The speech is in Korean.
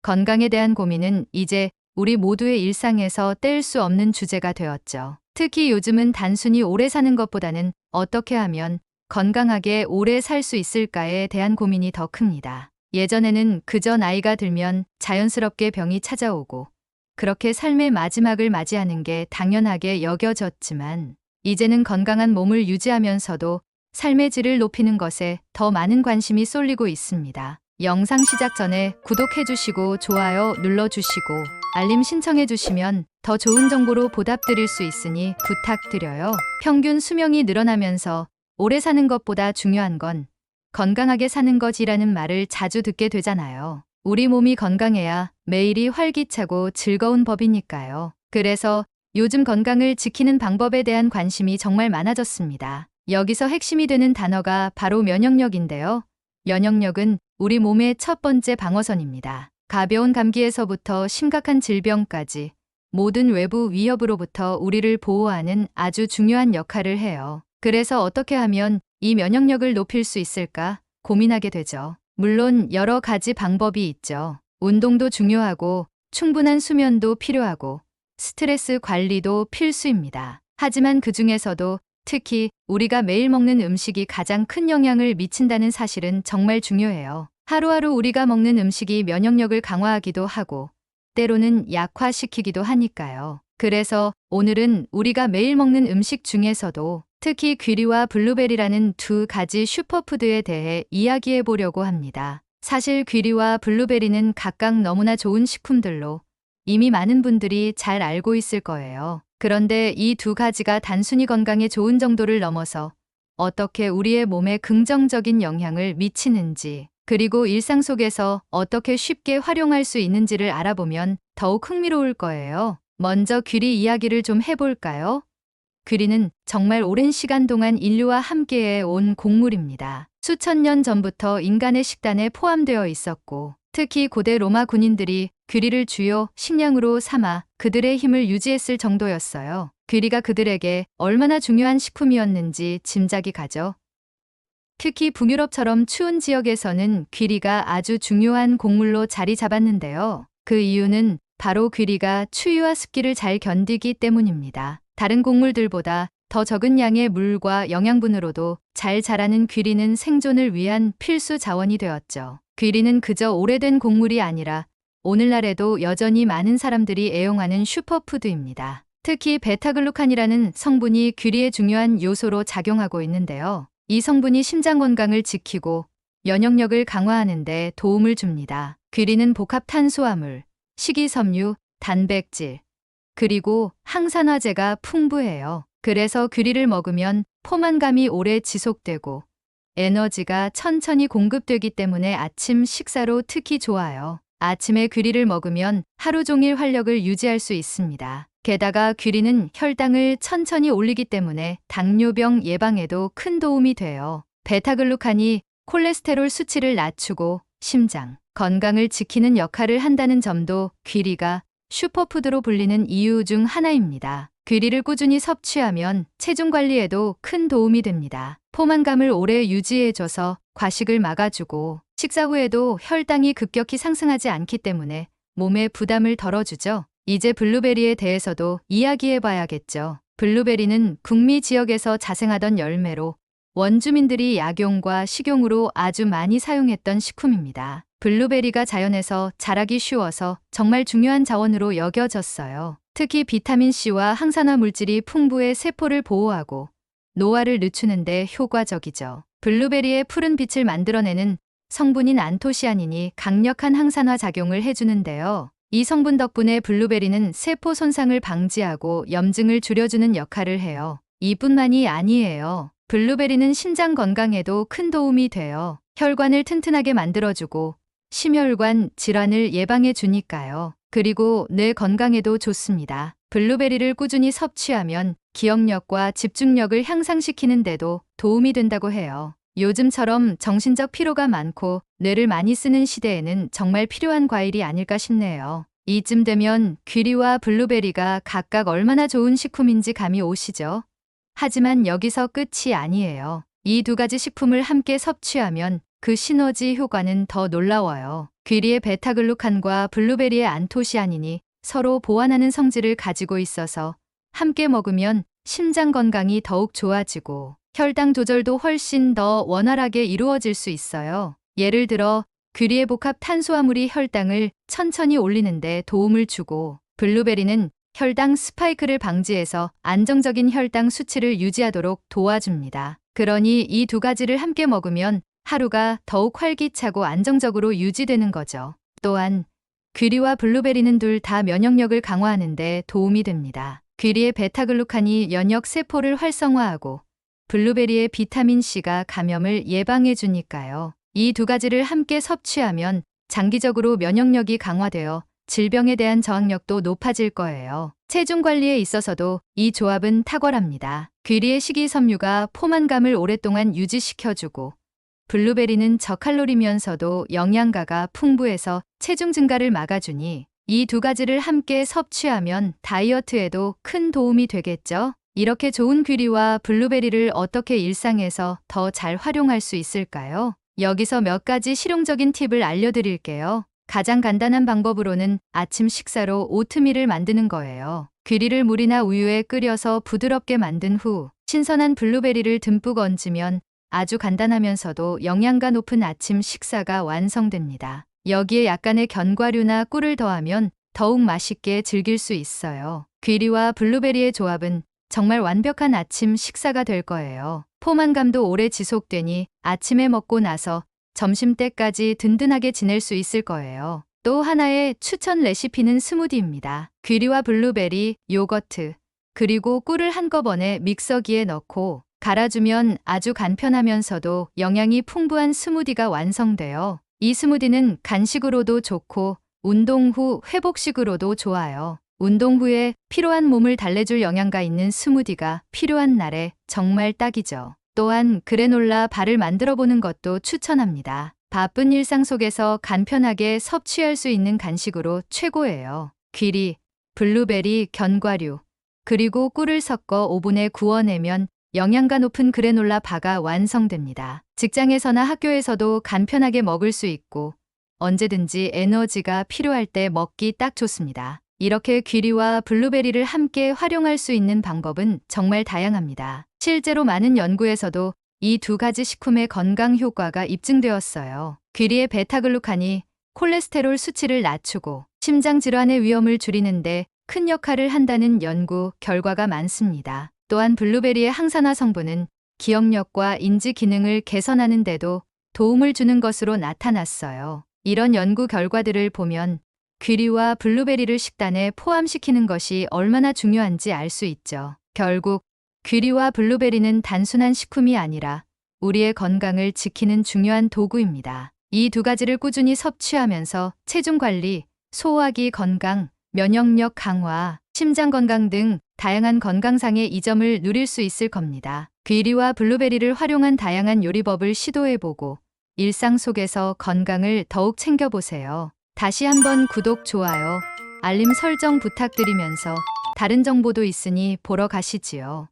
건강에 대한 고민은 이제 우리 모두의 일상에서 뗄 수 없는 주제가 되었죠. 특히 요즘은 단순히 오래 사는 것보다는 어떻게 하면 건강하게 오래 살 수 있을까에 대한 고민이 더 큽니다. 예전에는 그저 나이가 들면 자연스럽게 병이 찾아오고 그렇게 삶의 마지막을 맞이하는 게 당연하게 여겨졌지만 이제는 건강한 몸을 유지하면서도 삶의 질을 높이는 것에 더 많은 관심이 쏠리고 있습니다. 영상 시작 전에 구독해주시고 좋아요 눌러주시고 알림 신청해주시면 더 좋은 정보로 보답드릴 수 있으니 부탁드려요. 평균 수명이 늘어나면서 오래 사는 것보다 중요한 건 건강하게 사는 것이라는 말을 자주 듣게 되잖아요. 우리 몸이 건강해야 매일이 활기차고 즐거운 법이니까요. 그래서 요즘 건강을 지키는 방법에 대한 관심이 정말 많아졌습니다. 여기서 핵심이 되는 단어가 바로 면역력인데요. 면역력은 우리 몸의 첫 번째 방어선입니다. 가벼운 감기에서부터 심각한 질병까지 모든 외부 위협으로부터 우리를 보호하는 아주 중요한 역할을 해요. 그래서 어떻게 하면 이 면역력을 높일 수 있을까 고민하게 되죠. 물론 여러 가지 방법이 있죠. 운동도 중요하고 충분한 수면도 필요하고 스트레스 관리도 필수입니다. 하지만 그 중에서도 특히 우리가 매일 먹는 음식이 가장 큰 영향을 미친다는 사실은 정말 중요해요. 하루하루 우리가 먹는 음식이 면역력을 강화하기도 하고 때로는 약화시키기도 하니까요. 그래서 오늘은 우리가 매일 먹는 음식 중에서도 특히 귀리와 블루베리라는 두 가지 슈퍼푸드에 대해 이야기해 보려고 합니다. 사실 귀리와 블루베리는 각각 너무나 좋은 식품들로 이미 많은 분들이 잘 알고 있을 거예요. 그런데 이 두 가지가 단순히 건강에 좋은 정도를 넘어서 어떻게 우리의 몸에 긍정적인 영향을 미치는지, 그리고 일상 속에서 어떻게 쉽게 활용할 수 있는지를 알아보면 더욱 흥미로울 거예요. 먼저 귀리 이야기를 좀 해볼까요? 귀리는 정말 오랜 시간 동안 인류와 함께해 온 곡물입니다. 수천 년 전부터 인간의 식단에 포함되어 있었고, 특히 고대 로마 군인들이 귀리를 주요 식량으로 삼아 그들의 힘을 유지했을 정도였어요. 귀리가 그들에게 얼마나 중요한 식품이었는지 짐작이 가죠. 특히 북유럽처럼 추운 지역에서는 귀리가 아주 중요한 곡물로 자리 잡았는데요. 그 이유는 바로 귀리가 추위와 습기를 잘 견디기 때문입니다. 다른 곡물들보다 더 적은 양의 물과 영양분으로도 잘 자라는 귀리는 생존을 위한 필수 자원이 되었죠. 귀리는 그저 오래된 곡물이 아니라 오늘날에도 여전히 많은 사람들이 애용하는 슈퍼푸드입니다. 특히 베타글루칸이라는 성분이 귀리의 중요한 요소로 작용하고 있는데요. 이 성분이 심장 건강을 지키고 면역력을 강화하는 데 도움을 줍니다. 귀리는 복합 탄수화물, 식이섬유, 단백질, 그리고 항산화제가 풍부해요. 그래서 귀리를 먹으면 포만감이 오래 지속되고 에너지가 천천히 공급되기 때문에 아침 식사로 특히 좋아요. 아침에 귀리를 먹으면 하루 종일 활력을 유지할 수 있습니다. 게다가 귀리는 혈당을 천천히 올리기 때문에 당뇨병 예방에도 큰 도움이 돼요. 베타글루칸이 콜레스테롤 수치를 낮추고 심장 건강을 지키는 역할을 한다는 점도 귀리가 슈퍼푸드로 불리는 이유 중 하나입니다. 귀리를 꾸준히 섭취하면 체중 관리에도 큰 도움이 됩니다. 포만감을 오래 유지해줘서 과식을 막아주고 식사 후에도 혈당이 급격히 상승하지 않기 때문에 몸에 부담을 덜어주죠. 이제 블루베리에 대해서도 이야기해봐야겠죠. 블루베리는 북미 지역에서 자생하던 열매로 원주민들이 약용과 식용으로 아주 많이 사용했던 식품입니다. 블루베리가 자연에서 자라기 쉬워서 정말 중요한 자원으로 여겨졌어요. 특히 비타민C와 항산화 물질이 풍부해 세포를 보호하고 노화를 늦추는 데 효과적이죠. 블루베리의 푸른 빛을 만들어내는 성분인 안토시아닌이 강력한 항산화 작용을 해주는데요. 이 성분 덕분에 블루베리는 세포 손상을 방지하고 염증을 줄여주는 역할을 해요. 이뿐만이 아니에요. 블루베리는 심장 건강에도 큰 도움이 돼요. 혈관을 튼튼하게 만들어주고 심혈관 질환을 예방해 주니까요. 그리고 뇌 건강에도 좋습니다. 블루베리를 꾸준히 섭취하면 기억력과 집중력을 향상시키는 데도 도움이 된다고 해요. 요즘처럼 정신적 피로가 많고 뇌를 많이 쓰는 시대에는 정말 필요한 과일이 아닐까 싶네요. 이쯤 되면 귀리와 블루베리가 각각 얼마나 좋은 식품인지 감이 오시죠? 하지만 여기서 끝이 아니에요. 이 두 가지 식품을 함께 섭취하면 그 시너지 효과는 더 놀라워요. 귀리의 베타글루칸과 블루베리의 안토시아닌이 서로 보완하는 성질을 가지고 있어서 함께 먹으면 심장 건강이 더욱 좋아지고 혈당 조절도 훨씬 더 원활하게 이루어질 수 있어요. 예를 들어 귀리의 복합 탄수화물이 혈당을 천천히 올리는데 도움을 주고 블루베리는 혈당 스파이크를 방지해서 안정적인 혈당 수치를 유지하도록 도와줍니다. 그러니 이 두 가지를 함께 먹으면 하루가 더욱 활기차고 안정적으로 유지되는 거죠. 또한 귀리와 블루베리는 둘 다 면역력을 강화하는 데 도움이 됩니다. 귀리의 베타글루칸이 면역 세포를 활성화하고 블루베리의 비타민C가 감염을 예방해 주니까요. 이 두 가지를 함께 섭취하면 장기적으로 면역력이 강화되어 질병에 대한 저항력도 높아질 거예요. 체중 관리에 있어서도 이 조합은 탁월합니다. 귀리의 식이섬유가 포만감을 오랫동안 유지시켜주고 블루베리는 저칼로리면서도 영양가가 풍부해서 체중 증가를 막아주니 이 두 가지를 함께 섭취하면 다이어트에도 큰 도움이 되겠죠? 이렇게 좋은 귀리와 블루베리를 어떻게 일상에서 더 잘 활용할 수 있을까요? 여기서 몇 가지 실용적인 팁을 알려드릴게요. 가장 간단한 방법으로는 아침 식사로 오트밀을 만드는 거예요. 귀리를 물이나 우유에 끓여서 부드럽게 만든 후 신선한 블루베리를 듬뿍 얹으면 아주 간단하면서도 영양가 높은 아침 식사가 완성됩니다. 여기에 약간의 견과류나 꿀을 더하면 더욱 맛있게 즐길 수 있어요. 귀리와 블루베리의 조합은 정말 완벽한 아침 식사가 될 거예요. 포만감도 오래 지속되니 아침에 먹고 나서 점심때까지 든든하게 지낼 수 있을 거예요. 또 하나의 추천 레시피는 스무디입니다. 귀리와 블루베리, 요거트, 그리고 꿀을 한꺼번에 믹서기에 넣고 갈아주면 아주 간편하면서도 영양이 풍부한 스무디가 완성돼요. 이 스무디는 간식으로도 좋고 운동 후 회복식으로도 좋아요. 운동 후에 피로한 몸을 달래줄 영양가 있는 스무디가 필요한 날에 정말 딱이죠. 또한 그래놀라 바를 만들어 보는 것도 추천합니다. 바쁜 일상 속에서 간편하게 섭취할 수 있는 간식으로 최고예요. 귀리, 블루베리, 견과류, 그리고 꿀을 섞어 오븐에 구워내면 영양가 높은 그래놀라 바가 완성됩니다. 직장에서나 학교에서도 간편하게 먹을 수 있고 언제든지 에너지가 필요할 때 먹기 딱 좋습니다. 이렇게 귀리와 블루베리를 함께 활용할 수 있는 방법은 정말 다양합니다. 실제로 많은 연구에서도 이 두 가지 식품의 건강 효과가 입증되었어요. 귀리의 베타글루칸이 콜레스테롤 수치를 낮추고 심장 질환의 위험을 줄이는데 큰 역할을 한다는 연구 결과가 많습니다. 또한 블루베리의 항산화 성분은 기억력과 인지 기능을 개선하는 데도 도움을 주는 것으로 나타났어요. 이런 연구 결과들을 보면 귀리와 블루베리를 식단에 포함시키는 것이 얼마나 중요한지 알 수 있죠. 결국 귀리와 블루베리는 단순한 식품이 아니라 우리의 건강을 지키는 중요한 도구입니다. 이 두 가지를 꾸준히 섭취하면서 체중 관리, 소화기 건강, 면역력 강화, 심장 건강 등 다양한 건강상의 이점을 누릴 수 있을 겁니다. 귀리와 블루베리를 활용한 다양한 요리법을 시도해보고 일상 속에서 건강을 더욱 챙겨보세요. 다시 한번 구독, 좋아요, 알림 설정 부탁드리면서 다른 정보도 있으니 보러 가시지요.